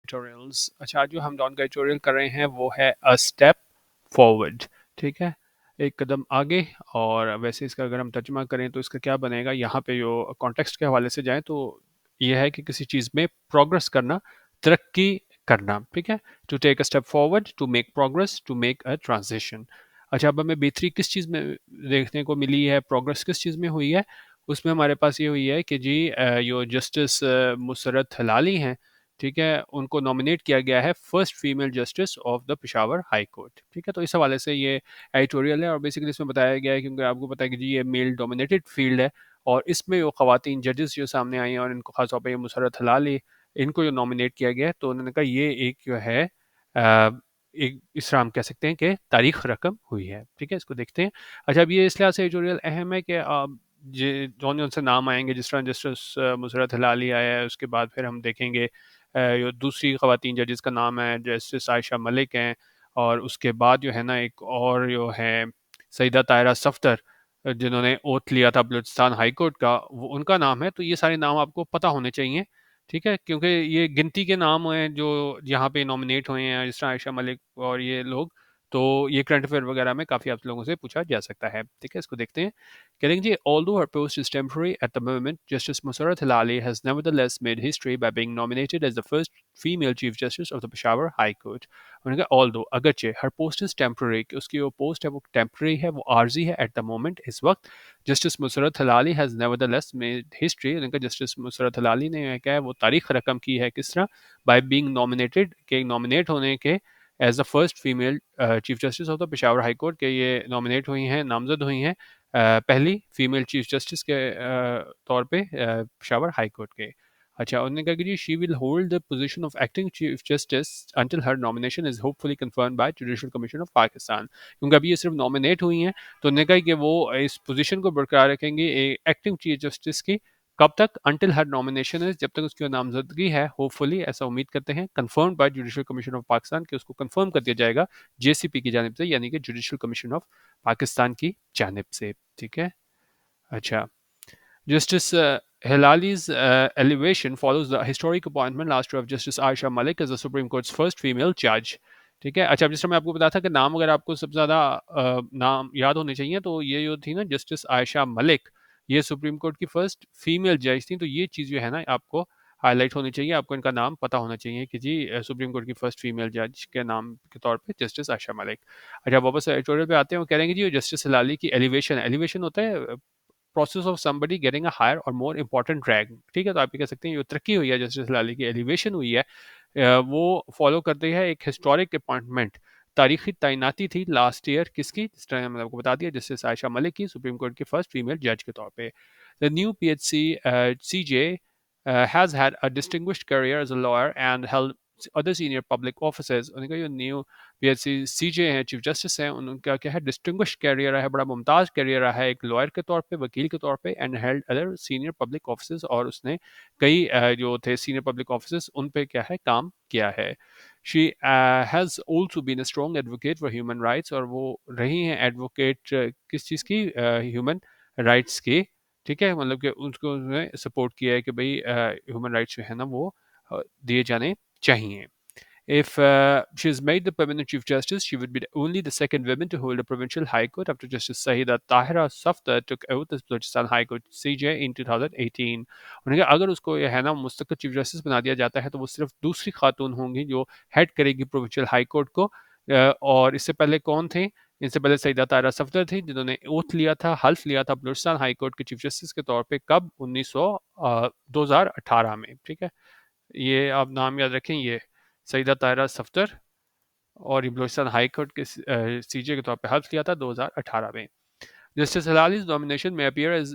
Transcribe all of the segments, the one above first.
Tutorials. अच्छा, आज जो हम डॉन का ट्यूटोरियल कर रहे हैं वो है अ स्टेप फॉरवर्ड। ठीक है, एक कदम आगे। और वैसे इसका अगर हम तर्जुमा करें तो इसका क्या बनेगा, यहाँ पे जो कॉन्टेक्स्ट के हवाले से जाएं तो ये है कि किसी चीज़ में प्रोग्रेस करना, तरक्की करना। ठीक है, to take a step forward, to make progress, to make a transition. अच्छा, अब हमें बेहतरी किस चीज़ में देखने को मिली है, प्रोग्रेस किस चीज़ में हुई है, उसमें हमारे पास ये हुई है कि जी जो जस्टिस मुसरत हलाली हैं, ठीक है, उनको नॉमिनेट किया गया है first female justice of the Peshawar high court. ठीक है, तो इस हवाले से ये एडिटोरियल है और बेसिकली इसमें बताया गया है, क्योंकि आपको पता है कि जी ये मेल डोमिनेटेड फील्ड है और इसमें वो खवातीन जजेस जो सामने आई हैं और इनको खासतौर पर ये मुसरत हलाली, इनको जो नॉमिनेट किया गया है, तो उन्होंने कहा ये एक जो है एक इस तरह हम कह सकते हैं कि तारीख रकम हुई है। ठीक है, इसको देखते हैं। अच्छा, अब ये इस लिहाज से एडिटोरियल अहम है कि जौन जौन से नाम आएंगे, जिस तरह जस्टिस मुसरत हलाली आया है, उसके बाद फिर हम देखेंगे जो दूसरी खवातीन जजेस का नाम है जस्टिस आयशा मलिक हैं, और उसके बाद जो है ना एक और जो है सईदा ताहिरा सफ्दर, जिन्होंने ओथ लिया था बलूचिस्तान हाई कोर्ट का, वो उनका नाम है। तो ये सारे नाम आपको पता होने चाहिए। ठीक है, क्योंकि ये गिनती के नाम हैं जो यहाँ पे नॉमिनेट हुए हैं, जिस तरह आयशा मलिक और ये लोग। तो ये करंट अफेयर वगैरह में काफ़ी आप लोगों से पूछा जा सकता है। ठीक है, इसको देखते हैं। Getting ji, although her post is temporary at the moment, Justice Musarrat Hilali has nevertheless made history by being nominated as the first female Chief Justice of the Peshawar High Court. उन्होंने कहा although, अगरचे, her post is temporary, कि उसकी जो post है वो temporary है, वो आर्जी है at the moment, इस वक्त। Justice Musarrat Hilali has nevertheless made history, उन्होंने कहा जस्टिस मुसरत हलाली ने क्या है वो तारीख रकम की है, किस तरह, by being nominated, के नॉमिनेट होने के, as the first female chief justice of the Peshawar high court, के ये नॉमिनेट हुई हैं, नामजद हुई हैं पहली फीमेल चीफ जस्टिस के तौर पे पेशावर हाई कोर्ट के। अच्छा, उन्होंने कहा कि जी she will hold the position of acting chief justice until her nomination is hopefully confirmed by judicial commission of Pakistan. क्योंकि अभी ये सिर्फ नॉमिनेट हुई हैं, तो उन्होंने कहा कि वो इस पोजीशन को बरकरार रखेंगे एक्टिंग चीफ जस्टिस की। कब तक? अंटिल हर नॉमिनेशन है, जब तक उसकी नामजदगी है, होपफुली, ऐसा उम्मीद करते हैं, confirm by judicial commission of Pakistan, कि उसको कंफर्म कर दिया जाएगा जेसीपी की जानिब से, यानी कि जुडिशल कमीशन ऑफ पाकिस्तान की जानिब से। ठीक है, अच्छा, justice Hilali's elevation follows the historic appointment last year of Justice Aisha Malik as the Supreme Court's first female judge. ठीक है, अच्छा, जिस तरह मैं आपको बताया था कि नाम अगर आपको सबसे ज़्यादा नाम याद होने चाहिए, तो ये जो थी ना जस्टिस आयशा मलिक, ये सुप्रीम कोर्ट की फर्स्ट फीमेल जज थी। तो ये चीज़ जो है ना आपको हाईलाइट होनी चाहिए, आपको इनका नाम पता होना चाहिए कि जी सुप्रीम कोर्ट की फर्स्ट फीमेल जज के नाम के तौर पे जस्टिस आयशा मलिक। अच्छा, वापस एडिटोरियल पे आते हैं। वो कह रहे हैं कि जी जस्टिस हिलाली की एलिवेशन, एलिवेशन होता है process of somebody getting a higher or more important rank. ठीक है, तो आप ये कह सकते हैं जो तरक्की हुई है, जस्टिस हिलाली की एलिवेशन हुई है, वो फॉलो करती है एक हिस्टोरिक अपॉइंटमेंट, तारीखी तैनाती थी लास्ट ईयर, किसकी, जिस तरह मैंने आपको बता दिया, जस्टिस आयशा मलिक की, सुप्रीम कोर्ट की फर्स्ट फीमेल जज के तौर पे। The new PHC CJ has had a distinguished career as a lawyer and held other senior public offices। उनका जो न्यू पीएचसी सीजे हैं, चीफ जस्टिस हैं, उनका क्या है डिस्टिंग्विश कैरियर रहा है, बड़ा मुमताज़ कैरियर रहा है एक लॉयर के तौर पे, वकील के तौर पे, and held other senior public offices, और उसने कई जो थे सीनियर पब्लिक ऑफिसेज, उन पे क्या है काम किया है। She has also been a strong advocate for human rights, और वो रही हैं एडवोकेट किस चीज़ की, ह्यूमन राइट्स की। ठीक है, मतलब कि उसको उसने सपोर्ट किया है कि भाई ह्यूमन राइट्स जो है ना वो दिए जाने चाहिए। If she is made the permanent Chief Justice, she would be only the second woman to hold a provincial High Court after Justice Sahida Tahira Safdar took oath as Balochistan High Court CJ in 2018। उन्होंने कहा अगर उसको यह है ना मुस्तकिल chief justice बना दिया जाता है, तो वो सिर्फ दूसरी खातून होंगी जो हेड करेगी प्रोविंशियल हाई कोर्ट को। और इससे पहले कौन थे? इनसे पहले सईदा तारा सफदर थी, जिन्होंने ओथ लिया था, हल्फ लिया था बलूचिस्तान हाई कोर्ट के चीफ जस्टिस के तौर पे, कब? 2018 में। ठीक है, ये आप नाम याद रखें, ये सईदा ताहिरा सफ्दर, और ये बलूचिस्तान हाई कोर्ट के सीजे के तौर पे हल्फ लिया था 2018 में। Justice Hilali's nomination may appear as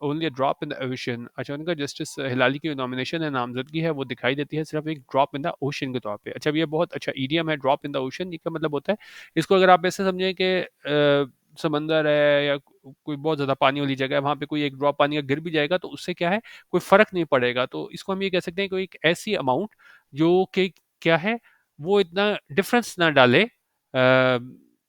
only a drop in the ocean। अच्छा, उनका जस्टिस हिलाली की नॉमिनेशन है, नामजदगी है, वो दिखाई देती है सिर्फ एक ड्रॉप इन द ओशन के तौर पे। अच्छा, ये बहुत अच्छा ईडियम है, ड्रॉप इन द ओशन। ये क्या मतलब होता है? इसको अगर आप ऐसे समझें कि समंदर है या कोई बहुत ज़्यादा पानी वाली जगह है, वहाँ पे कोई एक ड्रॉप पानी का गिर भी जाएगा तो उससे क्या है, कोई फ़र्क नहीं पड़ेगा। तो इसको हम ये कह सकते हैं कोई एक ऐसी अमाउंट जो कि क्या है, वो इतना डिफरेंस ना डाले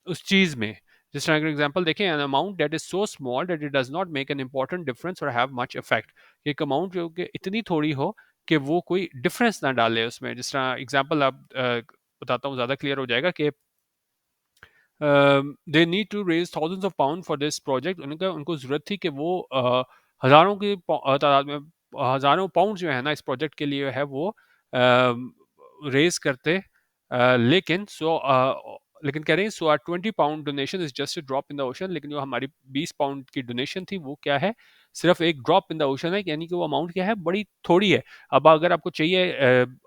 उस चीज़ में। जिस तरह अगर एग्जांपल देखें, an amount that is so small that it does not make an important difference और हैव मच इफेक्ट। एक अमाउंट जो कि इतनी थोड़ी हो कि वो कोई डिफरेंस ना डाले उसमें। जिस तरह एग्जांपल आप बताता हूँ, ज़्यादा क्लियर हो जाएगा कि they need to raise thousands of pound for this project. उनका उनको ज़रूरत थी कि वो हज़ारों की तादाद में हज़ारों पाउंड जो है ना इस प्रोजेक्ट के लिए है वो रेज करते, लेकिन लेकिन कह रहे हैं so are 20 pound donation is just a drop in the ocean. लेकिन जो हमारी 20 पाउंड की डोनेशन थी वो क्या है, सिर्फ एक ड्रॉप इन द ओशन है, यानी कि वो अमाउंट क्या है, बड़ी थोड़ी है। अब अगर आपको चाहिए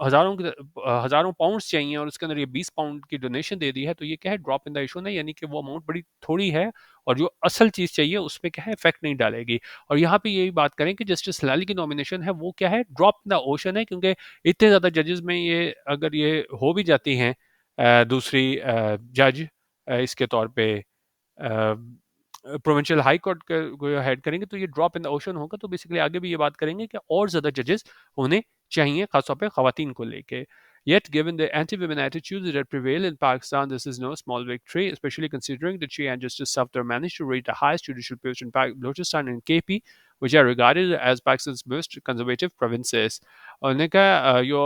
हज़ारों पाउंड्स चाहिए और उसके अंदर ये 20 पाउंड की डोनेशन दे दी है, तो ये क्या है, ड्रॉप इन द ओशन है, यानी कि वो अमाउंट बड़ी थोड़ी है और जो असल चीज़ चाहिए उसमें क्या है, इफेक्ट नहीं डालेगी। और यहाँ पे यही बात करें कि जस्टिस हिलाली की नॉमिनेशन है वो क्या है, ड्रॉप इन द ओशन है, क्योंकि इतने ज़्यादा जजेस में ये अगर ये हो भी जाती हैं दूसरी जज इसके तौर पे प्रोविंशियल हाई कोर्ट को हेड करेंगे, तो ये ड्रॉप इन द ओशन होगा। तो बेसिकली आगे भी ये बात करेंगे कि और ज़्यादा जजेस होने चाहिए, खासतौर पे खवातीन को लेके। Yet, given the anti-women attitudes that prevail in Pakistan, this is no small victory, especially considering that she and Justice Safdar managed to reach the highest judicial post in Balochistan and KP, which are regarded as Pakistan's most conservative provinces. और उन्होंने कहा जो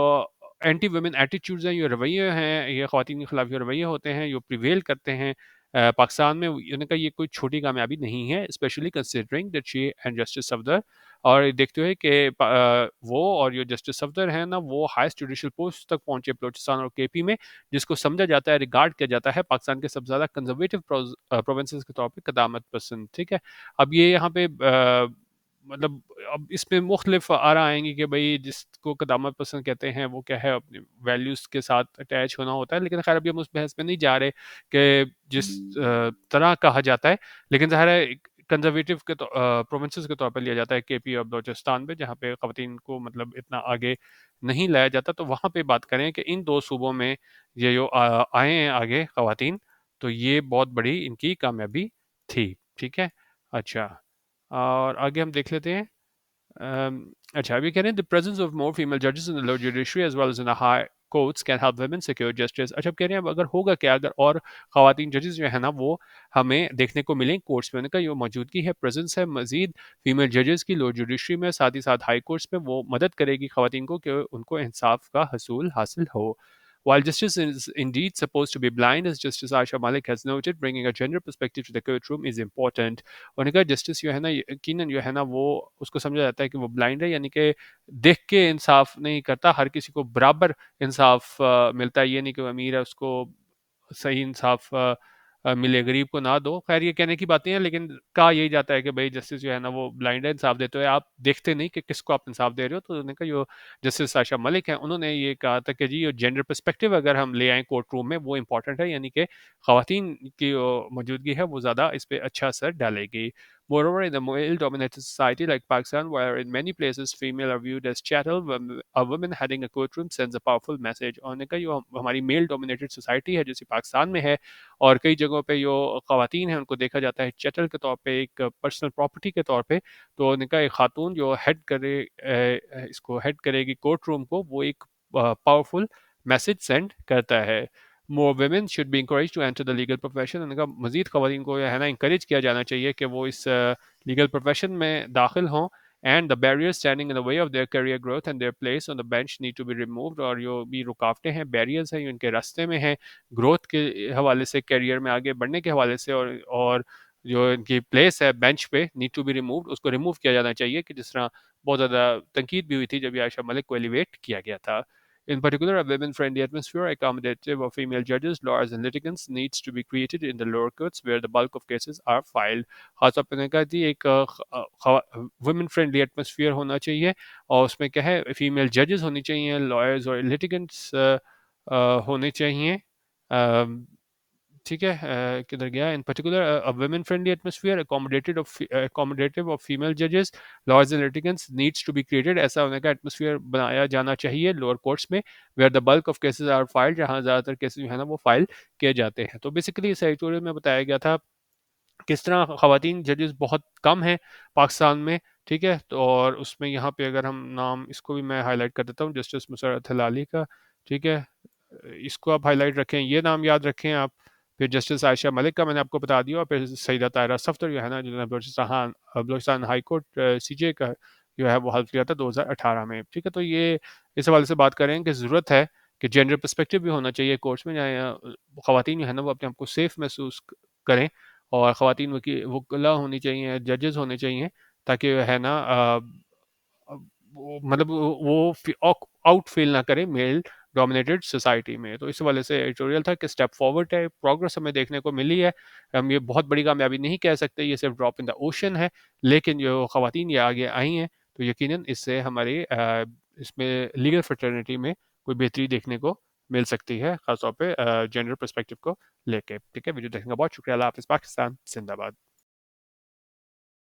anti women attitudes हैं, ये रवैये हैं, ये ख़वातीन के खिलाफ जो रवैये होते हैं, जो प्रिवेल करते हैं पाकिस्तान में, उन्होंने कहा ये कोई छोटी कामयाबी नहीं है, specially considering that she and justice Safdar. और देखते हुए कि वो और जो जस्टिस सफदर हैं ना, वो हाईएस्ट जुडिशल पोस्ट तक पहुंचे बलोचिस्तान और केपी में, जिसको समझा जाता है, रिगार्ड किया जाता है पाकिस्तान के सबसे ज़्यादा कंजर्वेटिव प्रोविंसेस के तौर पे कदामत पसंद। ठीक है, अब ये यहाँ पे मतलब अब इसमें मुख्तलिफ आरा आएंगी कि भाई जिसको कदामत पसंद कहते हैं वो क्या है, अपने वैल्यूज़ के साथ अटैच होना होता है। लेकिन खैर अभी हम उस बहस में नहीं जा रहे कि जिस तरह कहा जाता है, लेकिन ज़ाहिर है कंजर्वेटिव के प्रोविंसेस के तौर पर लिया जाता है केपी और बलोचिस्तान पे, जहाँ पे ख़वातीन को मतलब इतना आगे नहीं लाया जाता। तो वहाँ पे बात करें कि इन दो सूबों में ये जो आए हैं आगे ख़वातीन, तो ये बहुत बड़ी इनकी कामयाबी थी। ठीक है, अच्छा, और आगे हम देख लेते हैं। अच्छा, अभी कह रहे हैं the presence of more female जजेस in the lower judiciary as well as in the high courts can help women secure justice. अच्छा, अब कह रहे हैं अब अगर होगा क्या, अगर और खवातीन जजेस जो है ना वो हमें देखने को मिलें कोर्ट्स में, उनका ये मौजूदगी है, प्रेजेंस है मजीद फीमेल जजेस की लोअर जुडिशरी में, साथ ही साथ हाई कोर्ट्स में, वो मदद करेगी खवातीन को कि उनको इंसाफ का हसूल हासिल हो। While justice is indeed supposed to be blind, as Justice Aisha Malik has noted, bringing a gender perspective to the courtroom is important. उन्होंने कहा जस्टिस जो है ना, यकीनन जो है ना वो उसको समझा जाता है कि वो ब्लाइंड है, यानी कि देख के इंसाफ नहीं करता, हर किसी को बराबर इंसाफ मिलता है। ये नहीं कि वो अमीर है उसको सही इंसाफ मिले, गरीब को ना दो। खैर ये कहने की बातें हैं, लेकिन कहा यही जाता है कि भाई जस्टिस जो है ना वो ब्लाइंड है, इंसाफ देते हुए आप देखते नहीं कि किसको आप इंसाफ दे रहे हो। तो उन्होंने कहा जो जस्टिस आशा मलिक हैं, उन्होंने ये कहा था कि जी ये जेंडर पर्सपेक्टिव अगर हम ले आएँ कोर्ट रूम में, वो इंपॉर्टेंट है, यानी कि ख़वातीन की मौजूदगी है वो ज़्यादा इस पे अच्छा असर डालेगी। Moreover, in a male-dominated society like Pakistan, where in many places female are viewed as chattel, a woman heading a courtroom sends a powerful message। और उन्होंने कहा जो हमारी मेल डोमिनेटेड सोसाइटी है जैसे पाकिस्तान में है, और कई जगहों पे जो ख़वातीन हैं उनको देखा जाता है चैटल के तौर पे, एक पर्सनल प्रॉपर्टी के तौर पे। तो उनका एक खातून जो हेड करे इसको हेड करेगी कोर्ट रूम को, वो एक पावरफुल मैसेज सेंड करता है। More women should be encourage to enter the legal profession. उनका मजीद ख़वातीन को है ना इंकरेज किया जाना चाहिए कि वो इस लीगल प्रोफेशन में दाखिल हों। And the barrier standing in the way of their career growth and their place on the bench need to be removed. और जो भी रुकावटें हैं, बैरियर्स हैं, उनके रास्ते में हैं ग्रोथ के हवाले से, करियर में आगे बढ़ने के हवाले से, और जो इनकी प्लेस है बेंच पे, नीड टू बी रिमूव्ड, उसको रिमूव किया जाना चाहिए। कि जिस तरह बहुत ज़्यादा तनकीद भी हुई थी जब आयशा मलिक को एलिवेट किया गया था। In particular, a women-friendly atmosphere accommodative of female judges, lawyers and litigants needs to be created in the lower courts where the bulk of cases are filed। खासतौर पर कहा थी एक वुमेन फ्रेंडली एटमोसफियर होना चाहिए, और उसमें क्या है, फीमेल जजेस होनी चाहिए, लॉयर्स और लिटिगेंट्स होने चाहिए। ठीक है, किधर गया, इन particular a women friendly atmosphere accommodative of female judges, lawyers and litigants needs to be created। ऐसा होने का एटमोसफियर बनाया जाना चाहिए लोअर कोर्ट्स में, where the bulk of cases are filed, जहाँ ज़्यादातर केसेस जो है ना वो फाइल किए जाते हैं। तो बेसिकली इस एडिटोरियल में बताया गया था किस तरह ख़वातीन जजेस बहुत कम हैं पाकिस्तान में। ठीक है, तो और उसमें यहाँ पे अगर हम नाम इसको भी मैं हाईलाइट कर देता हूँ, जस्टिस मुसर्रत हिलाली का। ठीक है, इसको आप हाईलाइट रखें, ये नाम याद रखें आप। फिर जस्टिस आयशा मलिक का मैंने आपको बता दिया, और फिर सईदा तायरा सफदर जो है ना, जो बलोचिस्तान हाई कोर्ट सीजे का जो है वो हल्फ किया था 2018 में, ठीक है। तो ये इस हवाले से बात कर रहे हैं कि ज़रूरत है कि जेंडर पर्सपेक्टिव भी होना चाहिए कोर्ट्स में, जहाँ ख़वातीन जो है ना वो अपने आप को सेफ़ महसूस करें, और ख़वातीन वकीला होनी चाहिए, जजेस होने चाहिए, ताकि है ना वो मतलब वो आउट फील ना करें मेल डोमिनेटेड सोसाइटी में। तो इस वाले से एडिटोरियल था कि स्टेप फॉरवर्ड है, प्रोग्रेस हमें देखने को मिली है। हम ये बहुत बड़ी कामयाबी नहीं कह सकते, ये सिर्फ ड्रॉप इन द ओशन है, लेकिन जो ख़वातीन ये आगे आई हैं तो यकीनन इससे हमारी इसमें लीगल फ्रेटर्निटी में कोई बेहतरी देखने को मिल सकती है, ख़ासतौर पे जेंडर पर्सपेक्टिव को लेके। ठीक है, वीडियो देखने का बहुत शुक्रिया। अल्लाह हाफ़िज़। पाकिस्तान ज़िंदाबाद।